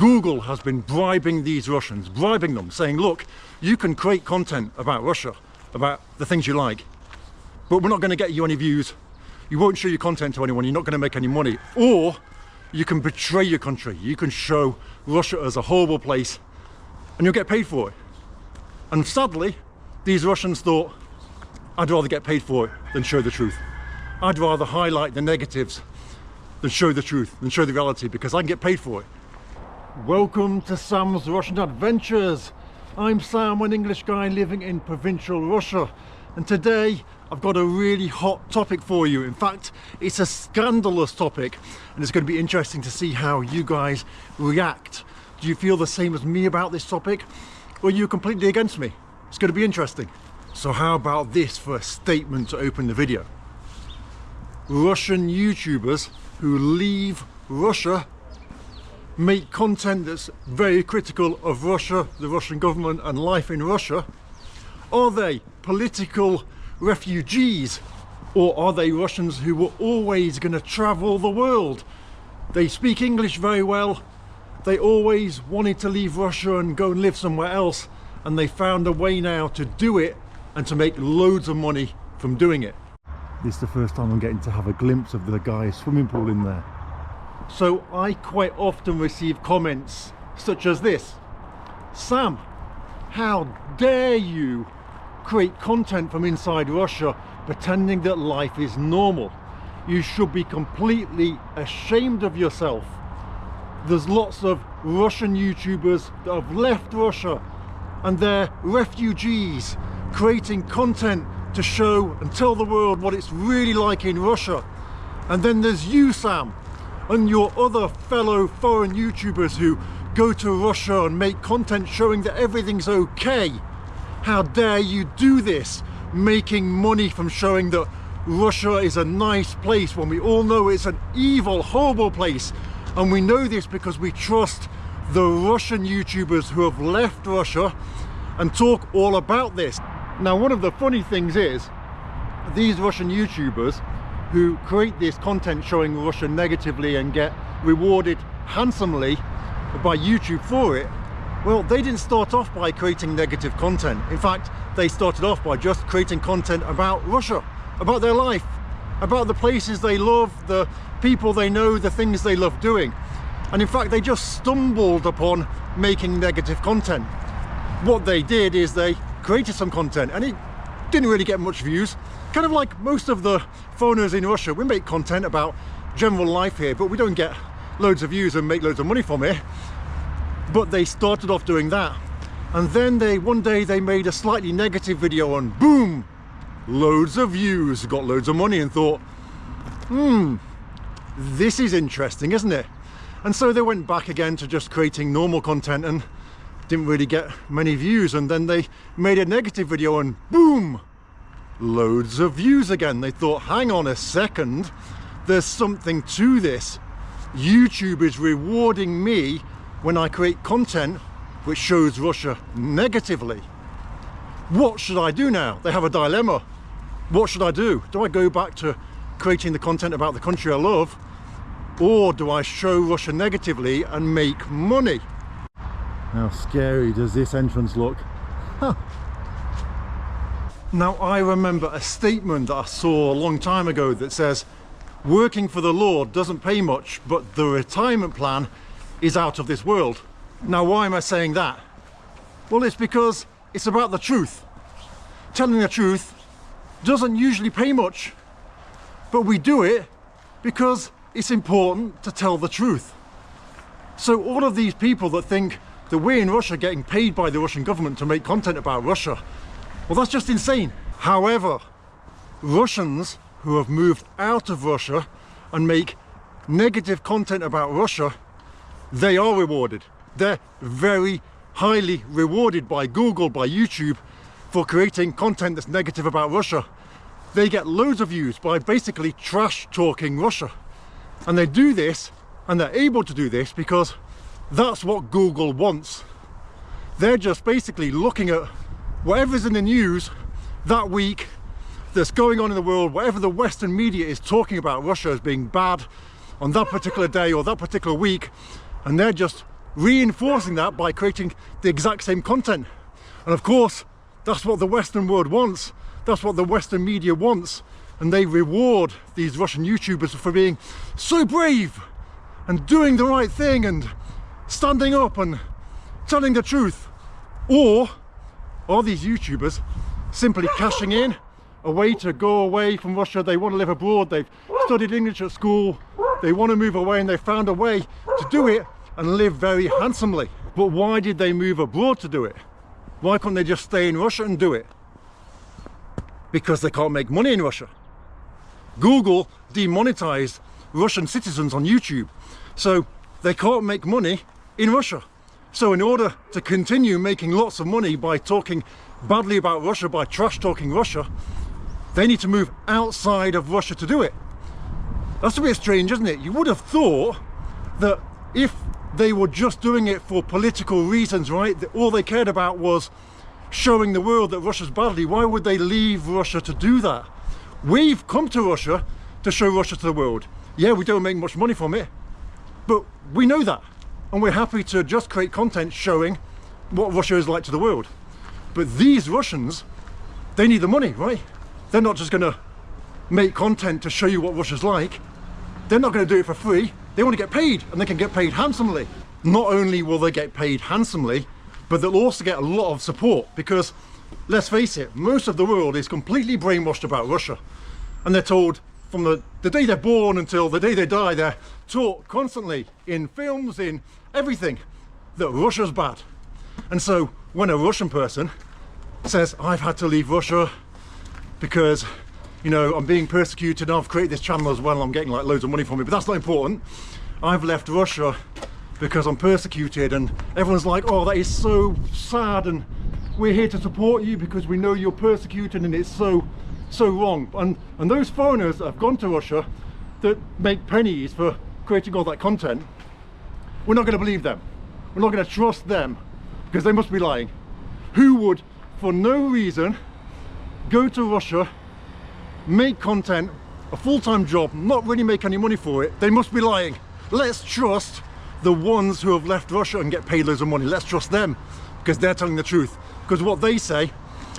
Google has been bribing these Russians, bribing them, saying, look, you can create content about Russia, about the things you like, but we're not going to get you any views. You won't show your content to anyone, you're not going to make any money. Or you can betray your country. You can show Russia as a horrible place and you'll get paid for it. And sadly, these Russians thought, I'd rather get paid for it than show the truth. I'd rather highlight the negatives than show the truth, than show the reality, because I can get paid for it. Welcome to Sam's Russian Adventures. I'm Sam, an English guy living in provincial Russia, and today I've got a really hot topic for you. In fact, it's a scandalous topic, and it's going to be interesting to see how you guys react. Do you feel the same as me about this topic, or are you completely against me? It's going to be interesting. So how about this for a statement to open the video? Russian YouTubers who leave Russia make content that's very critical of Russia, the Russian government and life in Russia. Are they political refugees, or are they Russians who were always going to travel the world? They speak English very well, they always wanted to leave Russia and go and live somewhere else, and they found a way now to do it and to make loads of money from doing it. This is the first time I'm getting to have a glimpse of the guy's swimming pool in there. So I quite often receive comments such as this: Sam, how dare you create content from inside Russia pretending that life is normal? You should be completely ashamed of yourself. There's lots of Russian YouTubers that have left Russia and they're refugees creating content to show and tell the world what it's really like in Russia. And then there's you, Sam, and your other fellow foreign YouTubers who go to Russia and make content showing that everything's okay. How dare you do this, making money from showing that Russia is a nice place when we all know it's an evil, horrible place. And we know this because we trust the Russian YouTubers who have left Russia and talk all about this. Now, one of the funny things is, these Russian YouTubers who create this content showing Russia negatively and get rewarded handsomely by YouTube for it, well, they didn't start off by creating negative content. In fact, they started off by just creating content about Russia, about their life, about the places they love, the people they know, the things they love doing. And in fact, they just stumbled upon making negative content. What they did is they created some content and it didn't really get much views. Kind of like most of the foreigners in Russia, we make content about general life here, but we don't get loads of views and make loads of money from it. But they started off doing that, and then one day they made a slightly negative video and boom, loads of views, got loads of money, and thought, this is interesting, isn't it? And so they went back again to just creating normal content and didn't really get many views, and then they made a negative video and boom, loads of views again. They thought, hang on a second, there's something to this. YouTube is rewarding me when I create content which shows Russia negatively. What should I do now? They have a dilemma. What should I do? Do I go back to creating the content about the country I love, or do I show Russia negatively and make money? How scary does this entrance look? Huh. Now, I remember a statement that I saw a long time ago that says, working for the Lord doesn't pay much, but the retirement plan is out of this world. Now, why am I saying that? Well, it's because it's about the truth. Telling the truth doesn't usually pay much, but we do it because it's important to tell the truth. So all of these people that think that we're in Russia getting paid by the Russian government to make content about Russia, well, that's just insane. However, Russians who have moved out of Russia and make negative content about Russia, they are rewarded. They're very highly rewarded by Google, by YouTube, for creating content that's negative about Russia. They get loads of views by basically trash talking Russia. And they do this, and they're able to do this because that's what Google wants. They're just basically looking at whatever's in the news that week that's going on in the world, whatever the Western media is talking about Russia as being bad on that particular day or that particular week, and they're just reinforcing that by creating the exact same content. And of course, that's what the Western world wants. That's what the Western media wants. And they reward these Russian YouTubers for being so brave and doing the right thing and standing up and telling the truth. Or are these YouTubers simply cashing in a way to go away from Russia? They want to live abroad, they've studied English at school, they want to move away, and they found a way to do it and live very handsomely. But why did they move abroad to do it? Why couldn't they just stay in Russia and do it? Because they can't make money in Russia. Google demonetized Russian citizens on YouTube, so they can't make money in Russia. So in order to continue making lots of money by talking badly about Russia, by trash talking Russia, they need to move outside of Russia to do it. That's a bit strange, isn't it? You would have thought that if they were just doing it for political reasons, right, that all they cared about was showing the world that Russia's badly, why would they leave Russia to do that? We've come to Russia to show Russia to the world. Yeah, we don't make much money from it, but we know that. And we're happy to just create content showing what Russia is like to the world. But these Russians, they need the money, right? They're not just going to make content to show you what Russia's like. They're not going to do it for free. They want to get paid, and they can get paid handsomely. Not only will they get paid handsomely, but they'll also get a lot of support, because let's face it, most of the world is completely brainwashed about Russia. And they're told from the day they're born until the day they die, they're taught constantly in films, in everything, that Russia's bad. And so when a Russian person says, I've had to leave Russia because, you know, I'm being persecuted, and I've created this channel as well, and I'm getting like loads of money from it, but that's not important. I've left Russia because I'm persecuted, and everyone's like, oh, that is so sad, and we're here to support you because we know you're persecuted, and it's so wrong. And those foreigners that have gone to Russia that make pennies for creating all that content, we're not going to believe them. We're not going to trust them, because they must be lying. Who would, for no reason, go to Russia, make content, a full-time job, not really make any money for it? They must be lying. Let's trust the ones who have left Russia and get paid loads of money. Let's trust them, because they're telling the truth. Because what they say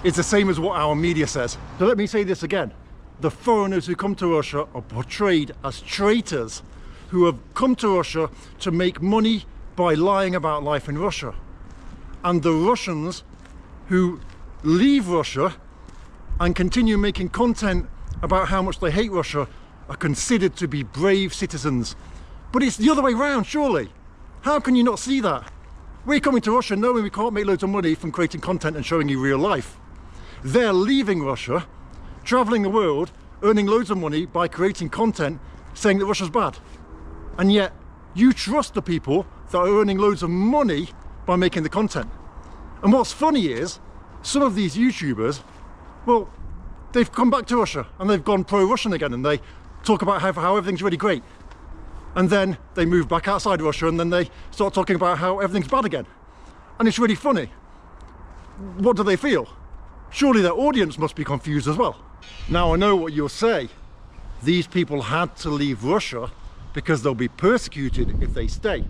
is the same as what our media says. So let me say this again. The foreigners who come to Russia are portrayed as traitors who have come to Russia to make money by lying about life in Russia. And the Russians who leave Russia and continue making content about how much they hate Russia are considered to be brave citizens. But it's the other way around, surely. How can you not see that? We're coming to Russia knowing we can't make loads of money from creating content and showing you real life. They're leaving Russia, traveling the world, earning loads of money by creating content saying that Russia's bad. And yet you trust the people that are earning loads of money by making the content. And what's funny is some of these YouTubers, well, they've come back to Russia and they've gone pro-Russian again, and they talk about how everything's really great. And then they move back outside Russia, and then they start talking about how everything's bad again. And it's really funny. What do they feel? Surely their audience must be confused as well. Now I know what you'll say. These people had to leave Russia because they'll be persecuted if they stay.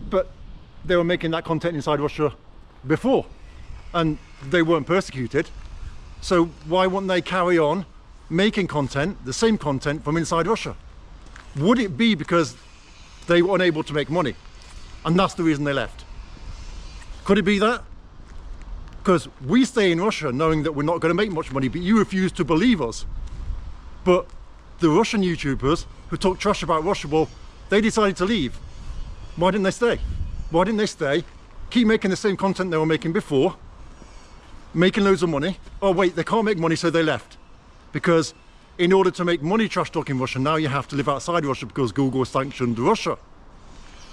But they were making that content inside Russia before, and they weren't persecuted. So why wouldn't they carry on making content, the same content from inside Russia? Would it be because they were unable to make money, and that's the reason they left? Could it be that? Because we stay in Russia knowing that we're not going to make much money, but you refuse to believe us. But the Russian YouTubers who talk trash about Russia, well, they decided to leave. Why didn't they stay? Why didn't they stay, keep making the same content they were making before, making loads of money? Oh wait, they can't make money, so they left. Because in order to make money trash talking Russia, now you have to live outside Russia because Google sanctioned Russia.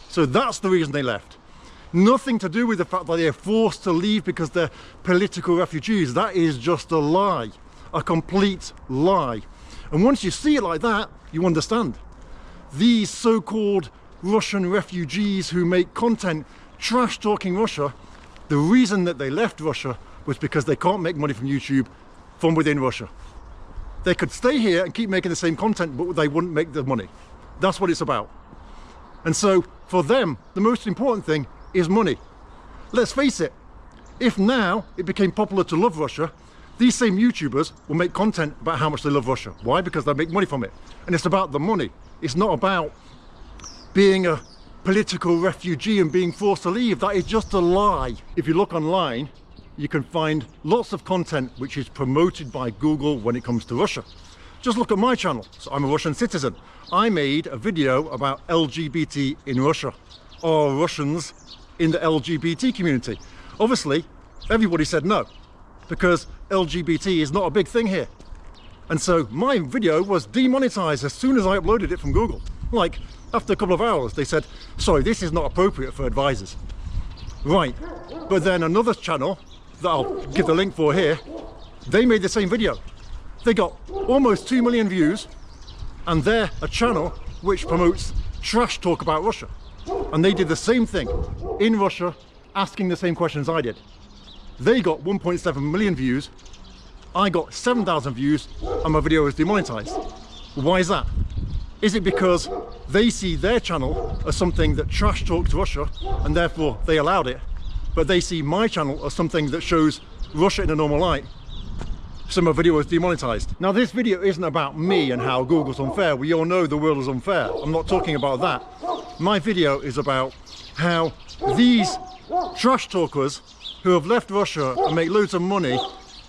So that's the reason they left. Nothing to do with the fact that they're forced to leave because they're political refugees. That is just a lie, a complete lie. And once you see it like that, you understand. These so-called Russian refugees who make content trash talking Russia, the reason that they left Russia was because they can't make money from YouTube from within Russia. They could stay here and keep making the same content, but they wouldn't make the money. That's what it's about. And so for them, the most important thing is money. Let's face it, if now it became popular to love Russia, these same YouTubers will make content about how much they love Russia. Why? Because they make money from it. And it's about the money. It's not about being a political refugee and being forced to leave. That is just a lie. If you look online, you can find lots of content which is promoted by Google when it comes to Russia. Just look at my channel. So I'm a Russian citizen. I made a video about LGBT in Russia, or Russians in the LGBT community. Obviously, everybody said no, because LGBT is not a big thing here. And so my video was demonetized as soon as I uploaded it from Google. Like, after a couple of hours, they said, sorry, this is not appropriate for advisors. Right, but then another channel that I'll give the link for here, they made the same video. They got almost 2 million views, and they're a channel which promotes trash talk about Russia. And they did the same thing in Russia, asking the same questions I did. They got 1.7 million views, I got 7,000 views, and my video was demonetized. Why is that? Is it because they see their channel as something that trash talks Russia, and therefore they allowed it, but they see my channel as something that shows Russia in a normal light, so my video was demonetized? Now, this video isn't about me and how Google's unfair. We all know the world is unfair. I'm not talking about that. My video is about how these trash talkers who have left Russia and make loads of money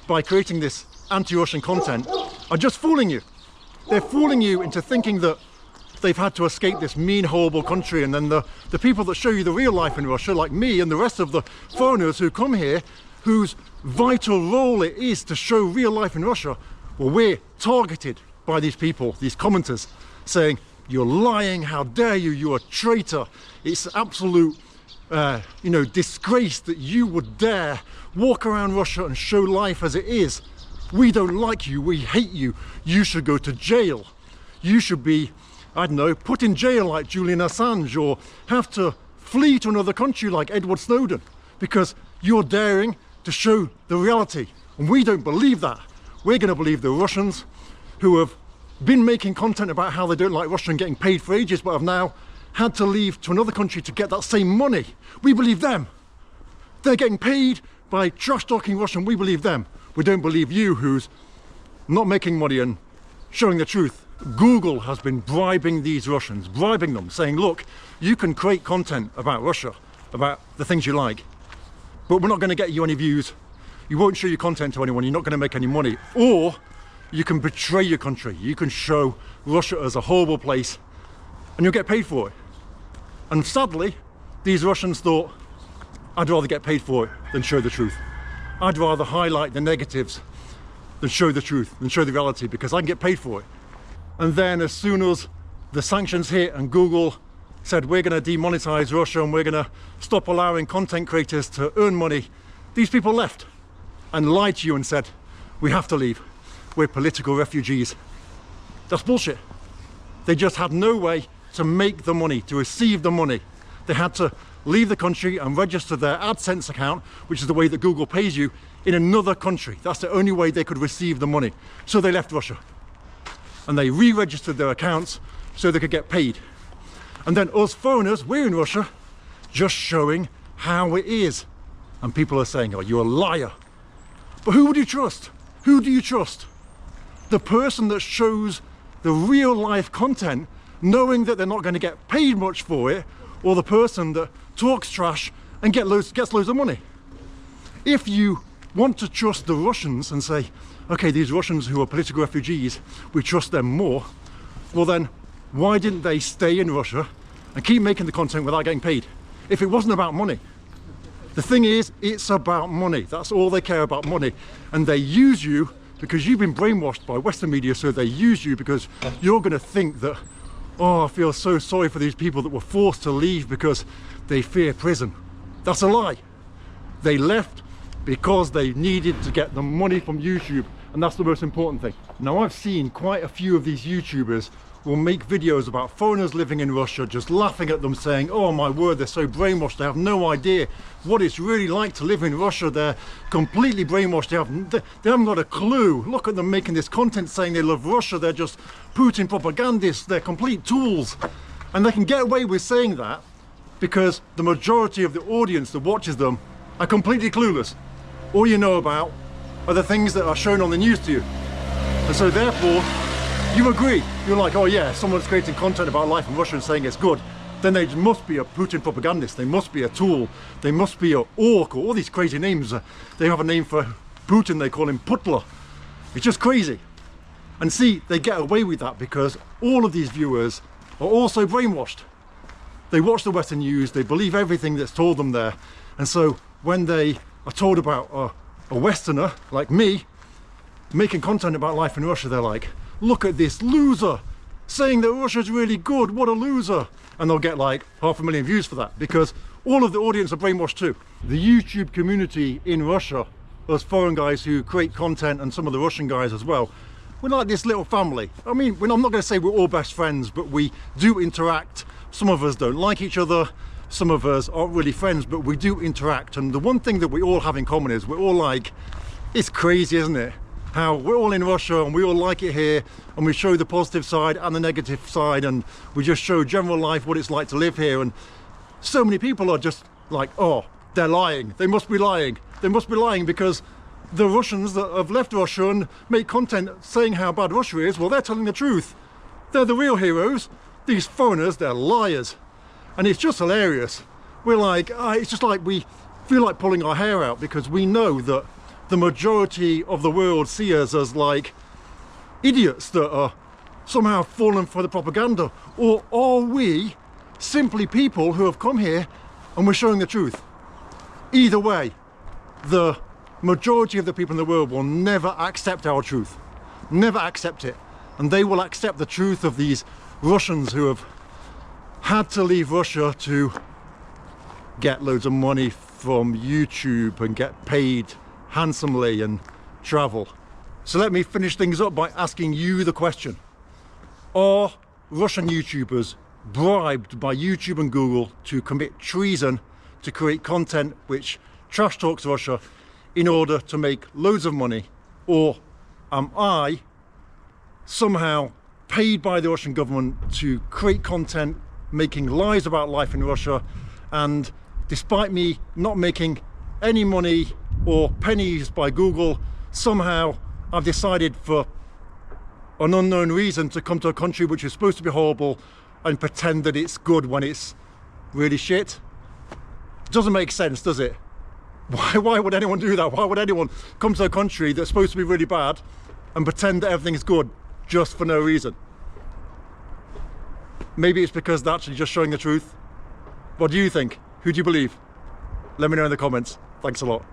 by creating this anti-Russian content are just fooling you. They're fooling you into thinking that they've had to escape this mean, horrible country, and then the people that show you the real life in Russia, like me and the rest of the foreigners who come here, whose vital role it is to show real life in Russia, well, we're targeted by these people, these commenters, saying, you're lying, how dare you, you're a traitor, it's absolute disgrace that you would dare walk around Russia and show life as it is. We don't like you, we hate you, you should go to jail. You should be, I don't know, put in jail like Julian Assange, or have to flee to another country like Edward Snowden, because you're daring to show the reality. And we don't believe that. We're going to believe the Russians who have been making content about how they don't like Russia and getting paid for ages, but have now had to leave to another country to get that same money. We believe them. They're getting paid by trash talking Russia, and we believe them. We don't believe you, who's not making money and showing the truth. Google has been bribing these Russians, bribing them, saying, look, you can create content about Russia, about the things you like, but we're not going to get you any views. You won't show your content to anyone, you're not going to make any money. Or you can betray your country. You can show Russia as a horrible place, and you'll get paid for it. And sadly, these Russians thought, I'd rather get paid for it than show the truth. I'd rather highlight the negatives than show the truth, than show the reality, because I can get paid for it. And then as soon as the sanctions hit and Google said, we're going to demonetize Russia and we're going to stop allowing content creators to earn money, these people left and lied to you and said, we have to leave. We're political refugees. That's bullshit. They just had no way to make the money, to receive the money. They had to leave the country and register their AdSense account, which is the way that Google pays you, in another country. That's the only way they could receive the money. So they left Russia and they re-registered their accounts so they could get paid. And then us foreigners, we're in Russia, just showing how it is. And people are saying, oh, you're a liar. But who would you trust? Who do you trust? The person that shows the real life content, knowing that they're not going to get paid much for it, or the person that talks trash and gets loads of money? If you want to trust the Russians and say, okay, these Russians who are political refugees, we trust them more, well then, why didn't they stay in Russia and keep making the content without getting paid? If it wasn't about money. The thing is, it's about money. That's all they care about, money. And they use you because you've been brainwashed by Western media, so they use you because you're going to think that, oh, I feel so sorry for these people that were forced to leave because they fear prison. That's a lie. They left because they needed to get the money from YouTube, and that's the most important thing. Now, I've seen quite a few of these YouTubers will make videos about foreigners living in Russia, just laughing at them, saying, oh my word, they're so brainwashed, they have no idea what it's really like to live in Russia, they're completely brainwashed, they haven't got a clue. Look at them making this content saying they love Russia, they're just Putin propagandists, they're complete tools. And they can get away with saying that because the majority of the audience that watches them are completely clueless. All you know about are the things that are shown on the news to you. And so therefore, you agree. You're like, oh yeah, someone's creating content about life in Russia and saying it's good. Then they must be a Putin propagandist. They must be a tool. They must be a orc, or all these crazy names. They have a name for Putin, they call him Putler. It's just crazy. And see, they get away with that because all of these viewers are also brainwashed. They watch the Western news, they believe everything that's told them there. And so when they are told about a Westerner like me making content about life in Russia, they're like, look at this loser saying that Russia's really good, what a loser. And they'll get like 500,000 views for that because all of the audience are brainwashed too. The YouTube community in Russia, those foreign guys who create content and some of the Russian guys as well, we're like this little family. I mean, I'm not going to say we're all best friends, but we do interact. Some of us don't like each other, some of us aren't really friends, but we do interact. And the one thing that we all have in common is we're all like, it's crazy, isn't it? How we're all in Russia and we all like it here, and we show the positive side and the negative side, and we just show general life, what it's like to live here. And so many people are just like, oh, they're lying, they must be lying, they must be lying, because the Russians that have left Russia and make content saying how bad Russia is, well, they're telling the truth. They're the real heroes. These foreigners, they're liars. And it's just hilarious. We're like, it's just like we feel like pulling our hair out because we know that the majority of the world see us as like idiots that are somehow fallen for the propaganda. Or are we simply people who have come here and we're showing the truth? Either way, the majority of the people in the world will never accept our truth. Never accept it. And they will accept the truth of these Russians who have had to leave Russia to get loads of money from YouTube and get paid handsomely and travel. So let me finish things up by asking you the question. Are Russian YouTubers bribed by YouTube and Google to commit treason to create content which trash talks Russia in order to make loads of money? Or am I somehow paid by the Russian government to create content making lies about life in Russia, and despite me not making any money or pennies by Google, somehow I've decided for an unknown reason to come to a country which is supposed to be horrible and pretend that it's good when it's really shit? Doesn't make sense, does it? Why would anyone do that? Why would anyone come to a country that's supposed to be really bad and pretend that everything's good just for no reason? Maybe it's because they're actually just showing the truth. What do you think? Who do you believe? Let me know in the comments. Thanks a lot.